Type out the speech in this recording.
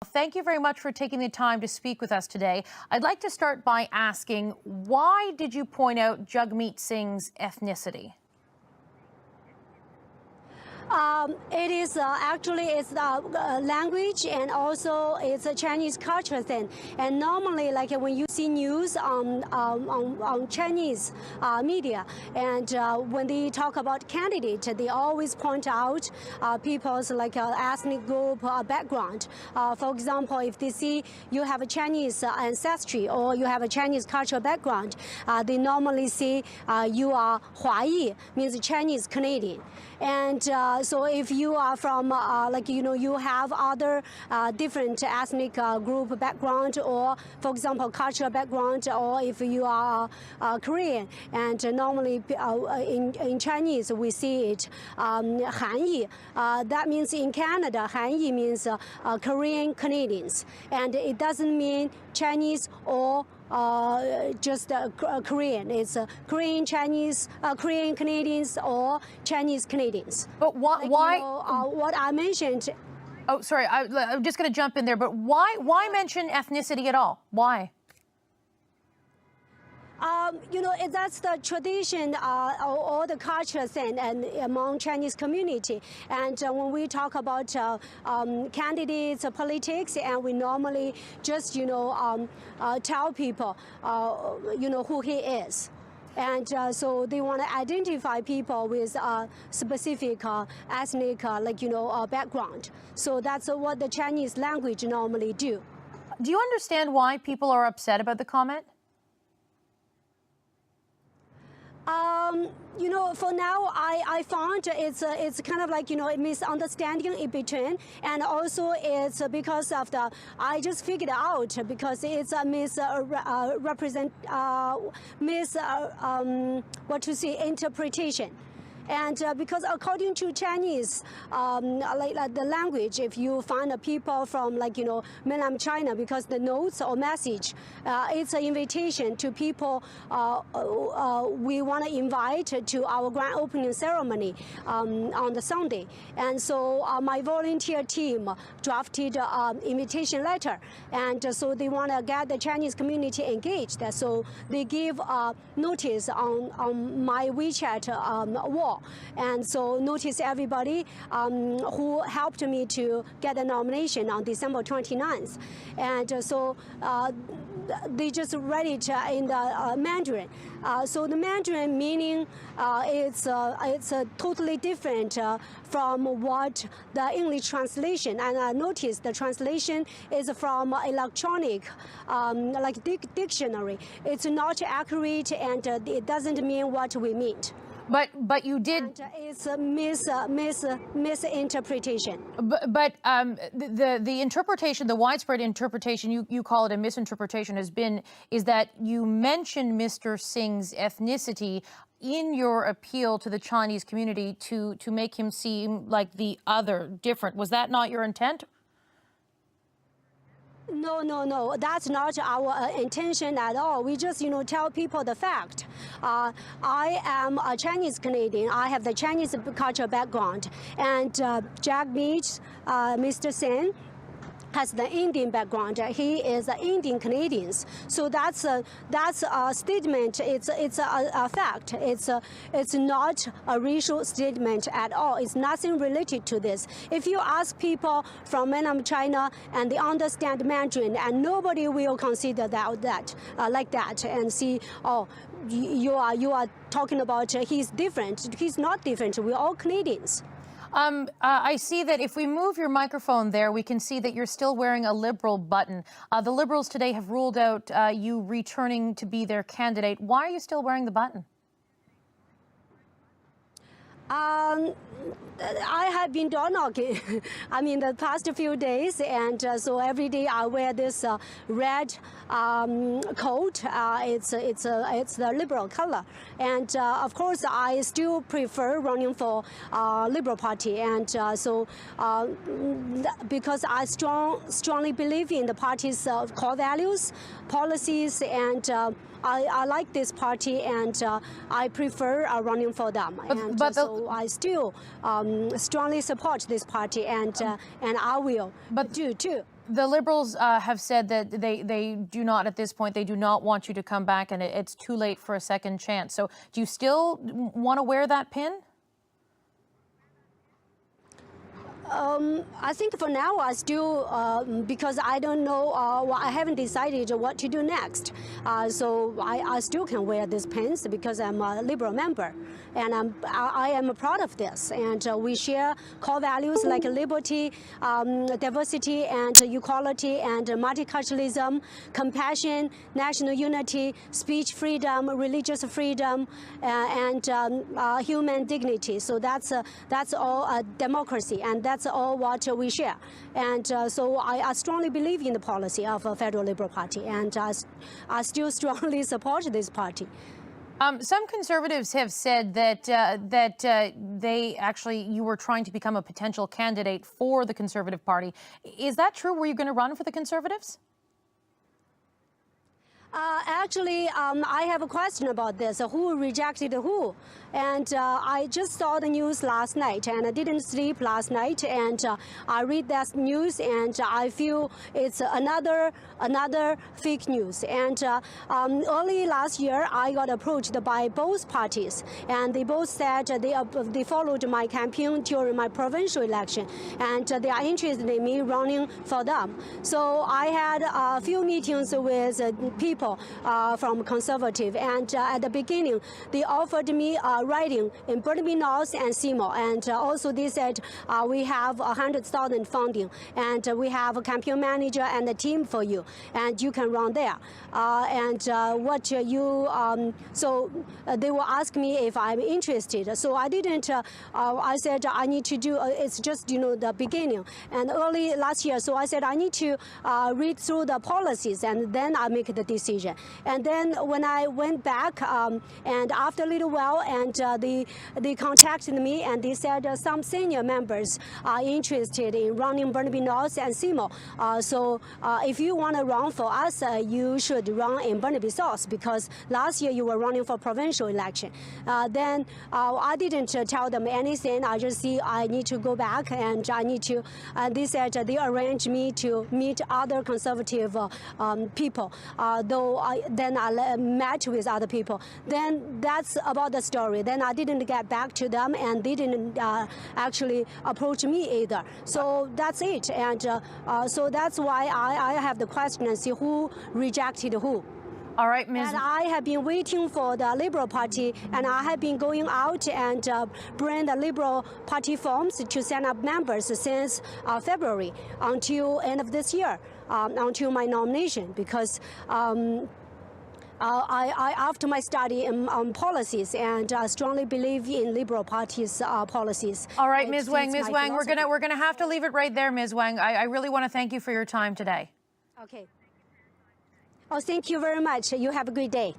Thank you very much for taking the time to speak with us today. I'd like to start by asking, why did you point out Jagmeet Singh's ethnicity? It is actually it's language, and also it's a Chinese culture thing. And normally, like when you see news on Chinese media, and when they talk about candidate, they always point out people's like ethnic group background. For example, if they see you have a Chinese ancestry or you have a Chinese cultural background, they normally say you are Huayi, means Chinese Canadian. And so if you are from, you have other different ethnic group background, or, for example, cultural background, or if you are Korean, and normally in Chinese we see it Han-Yi. That means in Canada, Han-Yi means Korean Canadians, and it doesn't mean Chinese or just Korean. It's Korean Chinese, Korean Canadians, or Chinese Canadians. But why? You know, what I mentioned. Oh, sorry. I'm just going to jump in there. But why mention ethnicity at all? Why? You know, that's the tradition or the culture thing and among Chinese community. And when we talk about candidates, politics, and we normally just, tell people, who he is. And so they want to identify people with specific ethnic, background. So that's what the Chinese language normally do. Do you understand why people are upset about the comment? For now, I found it's kind of like, a misunderstanding in between, and also it's because of I just figured out because it's a interpretation. And because according to Chinese, the language, if you find people from mainland China, because the notes or message, it's an invitation to people we want to invite to our grand opening ceremony on the Sunday. And so my volunteer team drafted an invitation letter, and so they want to get the Chinese community engaged. So they give notice on my WeChat wall. And so notice everybody who helped me to get the nomination on December 29th. And so they just read it in the Mandarin. So the Mandarin meaning it's totally different from what the English translation. And I noticed the translation is from electronic, dictionary. It's not accurate, and it doesn't mean what we mean. But you did. And it's a misinterpretation. But the interpretation, the widespread interpretation, you call it a misinterpretation, is that you mentioned Mr. Singh's ethnicity in your appeal to the Chinese community to make him seem like the other, different. Was that not your intent? No. That's not our intention at all. We just, tell people the fact. I am a Chinese Canadian. I have the Chinese cultural background. And Jagmeet, Mr. Singh, has the Indian background. He is an Indian Canadian. So that's a statement. It's a fact. It's not a racial statement at all. It's nothing related to this. If you ask people from mainland China and they understand Mandarin, and nobody will consider that like that and see, oh, you are talking about he's different. He's not different. We're all Canadians. I see that if we move your microphone there, we can see that you're still wearing a Liberal button. The Liberals today have ruled out you returning to be their candidate. Why are you still wearing the button? I have been door knocking, the past few days, and so every day I wear this red coat. It's the Liberal color, and of course I still prefer running for Liberal Party, and because I strongly believe in the party's core values, policies, and I like this party, and I prefer running for them. So I still strongly support this party, and I will do too. The Liberals have said that they do not, at this point, they do not want you to come back, and it's too late for a second chance. So do you still want to wear that pin? I think for now I still, because I don't know, I haven't decided what to do next. So I still can wear these pins because I'm a Liberal member. And I am proud of this. And we share core values like liberty, diversity, and equality, and multiculturalism, compassion, national unity, speech freedom, religious freedom, and human dignity. So that's all democracy, and that's all what we share. And so I strongly believe in the policy of a Federal Liberal Party, and I still strongly support this party. Some conservatives have said that you were trying to become a potential candidate for the Conservative Party. Is that true? Were you going to run for the Conservatives? Actually, I have a question about this. Who rejected who? And I just saw the news last night, and I didn't sleep last night. And I read that news, and I feel it's another fake news. And early last year, I got approached by both parties, and they both said they followed my campaign during my provincial election, and they are interested in me running for them. So I had a few meetings with people from Conservative, and at the beginning they offered me riding in Burnaby North and Seymour, and also they said we have 100,000 funding, and we have a campaign manager and a team for you, and you can run there. So they will ask me if I'm interested. So I didn't. I said I need to do. It's just the beginning, and early last year. So I said I need to read through the policies, and then I make the decision. And then when I went back, and after a little while, and they contacted me, and they said some senior members are interested in running Burnaby North and Seymour. So if you want to run for us, you should run in Burnaby South, because last year you were running for provincial election. Then I didn't tell them anything. I just see I need to go back, and I need to. They said they arranged me to meet other Conservative people. Though then I met with other people. Then that's about the story. Then I didn't get back to them, and they didn't actually approach me either. So that's it. And so that's why I have the question and see who rejected who. All right, Ms. And I have been waiting for the Liberal Party, and I have been going out and bring the Liberal Party forms to send up members since February until end of this year, until my nomination, because after my study on policies, and I strongly believe in Liberal Party's policies. All right, Ms. Wang, we're gonna have to leave it right there, Ms. Wang. I really want to thank you for your time today. Okay. Oh, thank you very much. You have a good day.